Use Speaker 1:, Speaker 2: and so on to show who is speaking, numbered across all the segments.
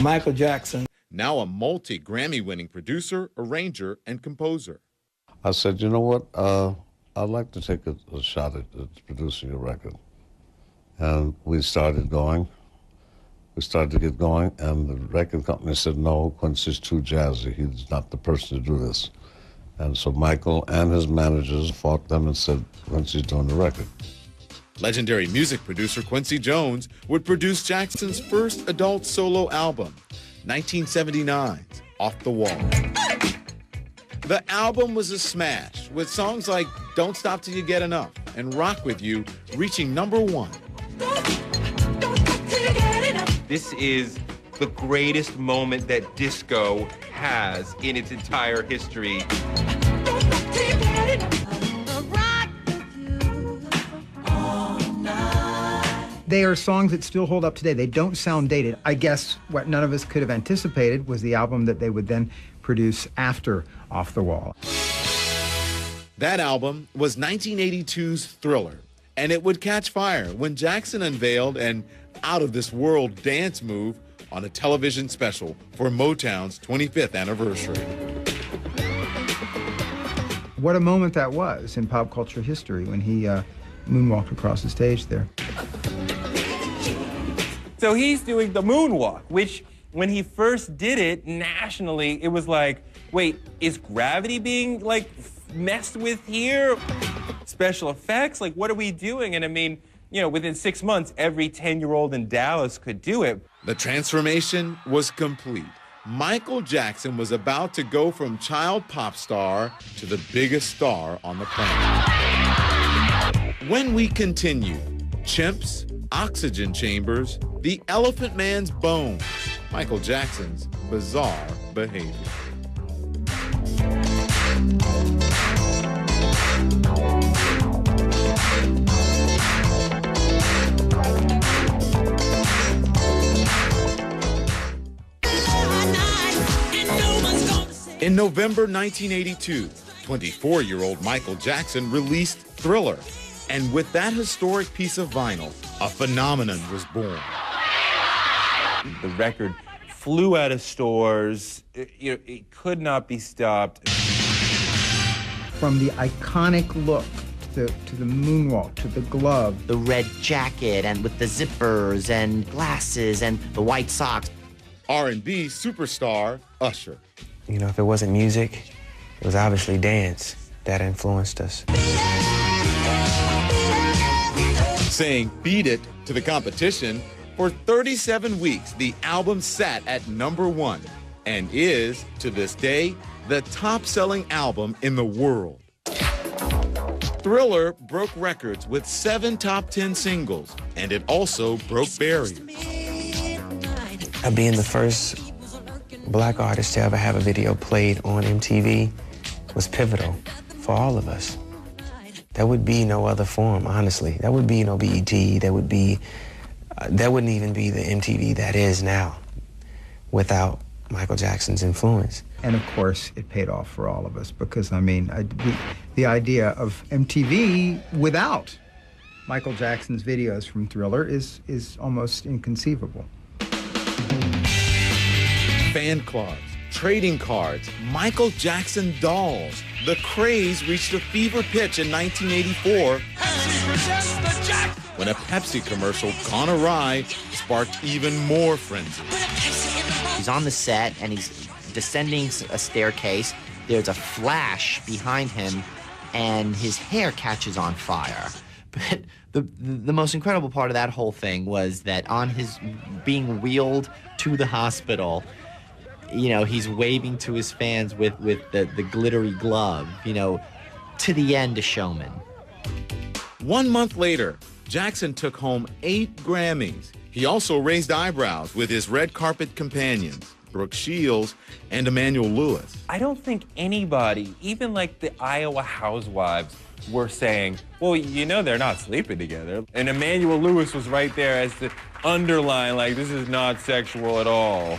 Speaker 1: Michael Jackson.
Speaker 2: Now a multi-Grammy-winning producer, arranger, and composer.
Speaker 3: I said, you know what, I'd like to take a shot at producing a record. And we started going. We started to get going, and the record company said, no, Quincy's too jazzy. He's not the person to do this. And so Michael and his managers fought them and said, Quincy's doing the record.
Speaker 2: Legendary music producer Quincy Jones would produce Jackson's first adult solo album, 1979's Off the Wall. The album was a smash, with songs like Don't Stop Till You Get Enough and Rock With You reaching #1.
Speaker 4: This is the greatest moment that disco has in its entire history.
Speaker 5: They are songs that still hold up today. They don't sound dated. I guess what none of us could have anticipated was the album that they would then produce after Off the Wall.
Speaker 2: That album was 1982's Thriller, and it would catch fire when Jackson unveiled an out-of-this-world dance move on a television special for Motown's 25th anniversary.
Speaker 5: What a moment that was in pop culture history when he moonwalked across the stage there.
Speaker 4: So he's doing the moonwalk, which when he first did it nationally, it was like, wait, is gravity being like messed with here? Special effects, like what are we doing? And I mean, you know, within 6 months, every 10-year-old in Dallas could do it.
Speaker 2: The transformation was complete. Michael Jackson was about to go from child pop star to the biggest star on the planet. When we continue, chimps, oxygen chambers, the Elephant Man's bones, Michael Jackson's bizarre behavior. In November 1982, 24-year-old Michael Jackson released Thriller. And with that historic piece of vinyl, a phenomenon was born.
Speaker 4: The record flew out of stores. It could not be stopped.
Speaker 5: From the iconic look to the moonwalk, to the glove.
Speaker 6: The red jacket and with the zippers and glasses and the white socks.
Speaker 2: R&B superstar Usher.
Speaker 7: You know, if it wasn't music, it was obviously dance that influenced us.
Speaker 2: Saying beat it to the competition, for 37 weeks, the album sat at #1 and is, to this day, the top-selling album in the world. Thriller broke records with 7 top 10 singles, and it also broke barriers.
Speaker 7: Being the first Black artist to ever have a video played on MTV was pivotal for all of us. There would be no other form, honestly. There would be no BET. There wouldn't even be the MTV that is now without Michael Jackson's influence.
Speaker 5: And of course, it paid off for all of us because, I mean, the idea of MTV without Michael Jackson's videos from Thriller is almost inconceivable.
Speaker 2: Fan clubs, trading cards, Michael Jackson dolls. The craze reached a fever pitch in 1984 when a Pepsi commercial gone awry sparked even more frenzy.
Speaker 6: He's on the set and he's descending a staircase. There's a flash behind him and his hair catches on fire. But the most incredible part of that whole thing was that on his being wheeled to the hospital, you know, he's waving to his fans with the glittery glove, you know, to the end a showman.
Speaker 2: 1 month later, Jackson took home 8 Grammys. He also raised eyebrows with his red carpet companions, Brooke Shields and Emmanuel Lewis.
Speaker 4: I don't think anybody, even like the Iowa housewives, were saying, well, you know they're not sleeping together. And Emmanuel Lewis was right there as the underline, like, this is not sexual at all.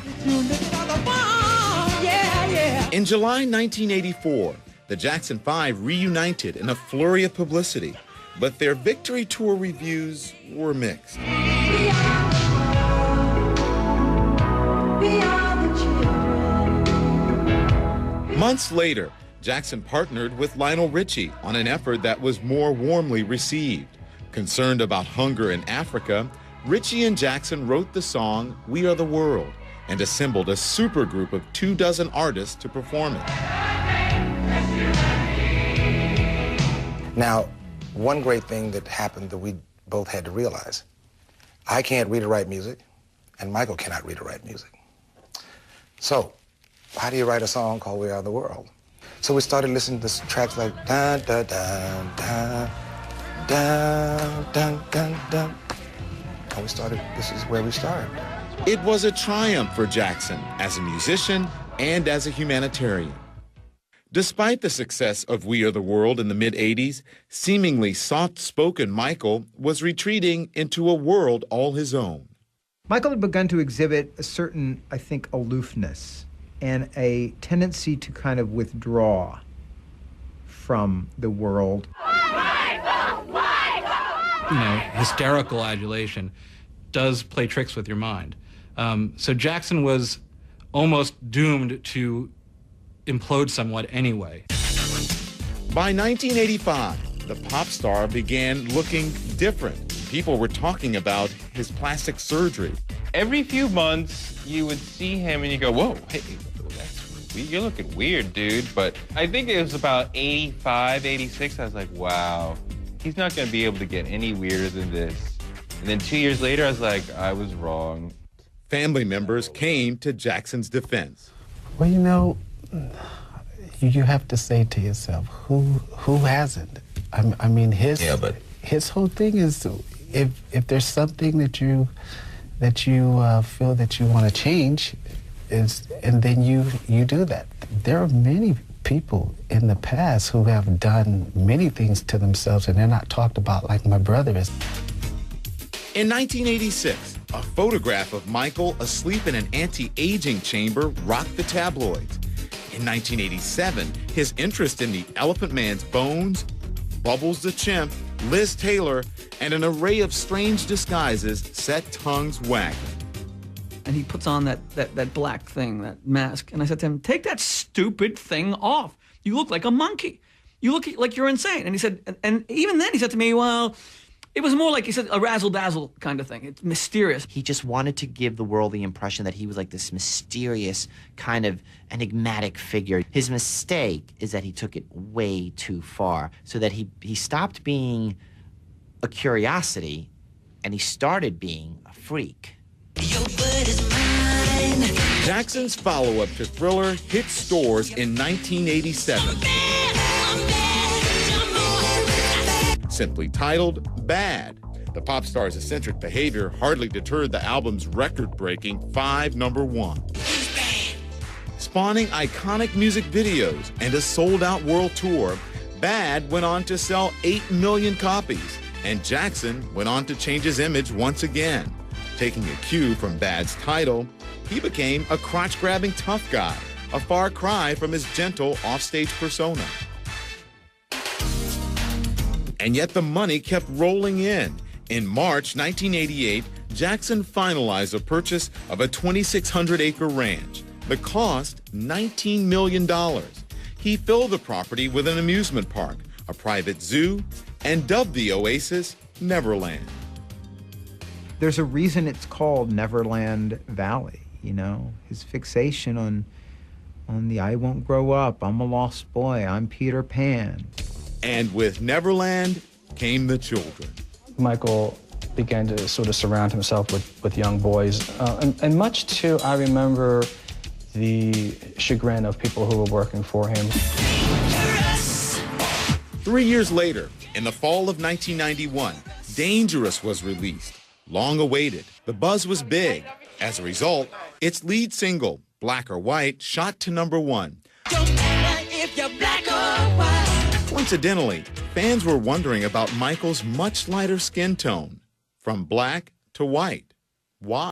Speaker 2: In July 1984, the Jackson 5 reunited in a flurry of publicity, but their victory tour reviews were mixed.
Speaker 8: We
Speaker 2: Months later, Jackson partnered with Lionel Richie on an effort that was more warmly received. Concerned about hunger in Africa, Richie and Jackson wrote the song We Are the World and assembled a supergroup of 24 artists to perform it.
Speaker 1: Now, one great thing that happened that we both had to realize, I can't read or write music, and Michael cannot read or write music. So, how do you write a song called We Are the World? So we started listening to tracks like dun dun dun dun dun dun dun dun. And we started, this is where we started.
Speaker 2: It was a triumph for Jackson as a musician and as a humanitarian. Despite the success of We Are the World in the mid-'80s, seemingly soft-spoken Michael was retreating into a world all his own.
Speaker 5: Michael had begun to exhibit a certain, I think, aloofness and a tendency to kind of withdraw from the world.
Speaker 8: You know, hysterical adulation does play tricks with your mind. So Jackson was almost doomed to implode somewhat anyway.
Speaker 2: By 1985, the pop star began looking different. People were talking about his plastic surgery.
Speaker 4: Every few months, you would see him and you go, whoa, hey, you're looking weird, dude. But I think it was about 85, 86. I was like, wow, he's not going to be able to get any weirder than this. And then 2 years later, I was like, I was wrong.
Speaker 2: Family members came to Jackson's defense.
Speaker 9: Well, you know, you have to say to yourself, who hasn't? I mean, his whole thing is, if there's something that you feel that you want to change, and then you do that. There are many people in the past who have done many things to themselves, and they're not talked about like my brother is.
Speaker 2: In 1986, a photograph of Michael asleep in an anti-aging chamber rocked the tabloids. In 1987, his interest in the Elephant Man's bones, Bubbles the Chimp, Liz Taylor, and an array of strange disguises set tongues wagging.
Speaker 10: And he puts on that black thing, that mask. And I said to him, take that stupid thing off. You look like a monkey. You look like you're insane. And he said, and even then he said to me, well, it was more like, he said, a razzle-dazzle kind of thing. It's mysterious.
Speaker 6: He just wanted to give the world the impression that he was like this mysterious, kind of enigmatic figure. His mistake is that he took it way too far, so that he stopped being a curiosity and he started being a freak.
Speaker 2: Jackson's follow-up to Thriller hit stores in 1987. Simply titled Bad. The pop star's eccentric behavior hardly deterred the album's record-breaking 5 number ones. Spawning iconic music videos and a sold-out world tour, Bad went on to sell 8 million copies, and Jackson went on to change his image once again. Taking a cue from Bad's title, he became a crotch-grabbing tough guy, a far cry from his gentle offstage persona. And yet the money kept rolling in. In March 1988, Jackson finalized a purchase of a 2,600-acre ranch. The cost, $19 million. He filled the property with an amusement park, a private zoo, and dubbed the oasis Neverland.
Speaker 5: There's a reason it's called Neverland Valley, you know? His fixation on the I won't grow up, I'm a lost boy, I'm Peter Pan.
Speaker 2: And with Neverland came the children.
Speaker 11: Michael began to sort of surround himself with young boys. And much too, I remember the chagrin of people who were working for him.
Speaker 2: 3 years later, in the fall of 1991, Dangerous was released. Long awaited, the buzz was big. As a result, its lead single, Black or White, shot to number 1.
Speaker 12: Don't matter if you're black or white.
Speaker 2: Coincidentally, fans were wondering about Michael's much lighter skin tone, from black to white. Why?